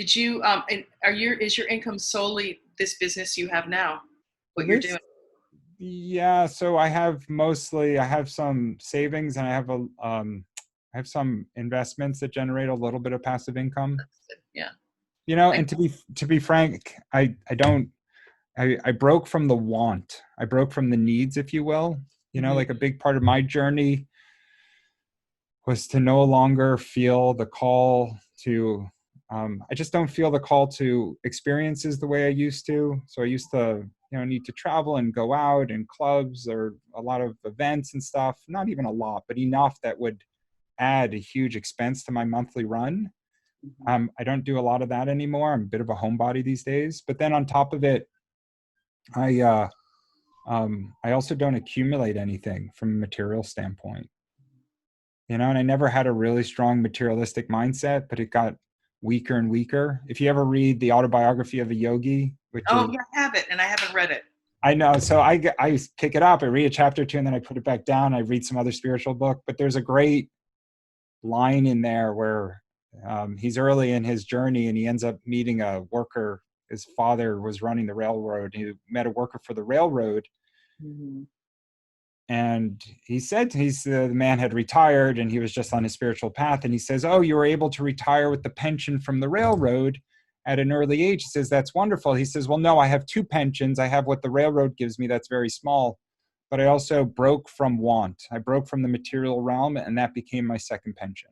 Did you, and is your income solely this business you have now, what you're This, doing? yeah. So I have some savings, and I have some investments that generate a little bit of passive income. Yeah. And to be frank, I broke from the want. I broke from the needs, if you will. Mhm. Like a big part of my journey was to no longer feel the call to, I just don't feel the call to experiences the way I used to. So I used to, need to travel and go out and clubs or a lot of events and stuff. Not even a lot, but enough that would add a huge expense to my monthly run. Mhm. I don't do a lot of that anymore. I'm a bit of a homebody these days. But then on top of it, I I also don't accumulate anything from a material standpoint. And I never had a really strong materialistic mindset, but it got weaker and weaker. If you ever read the autobiography of a yogi, which Oh, is, yeah, I have it, and I haven't read it. I know, so I pick it up, I read a chapter or two, and then I put it back down. I read some other spiritual book, but there's a great line in there where he's early in his journey and he ends up meeting a worker. His father was running the railroad. He met a worker for the railroad, Mhm. and he said the man had retired and he was just on his spiritual path, and he says, oh, you were able to retire with the pension from the railroad at an early age. He says, that's wonderful. He says, well, no, I have two pensions. I have what the railroad gives me, that's very small, but I also broke from want. I broke from the material realm, and that became my second pension.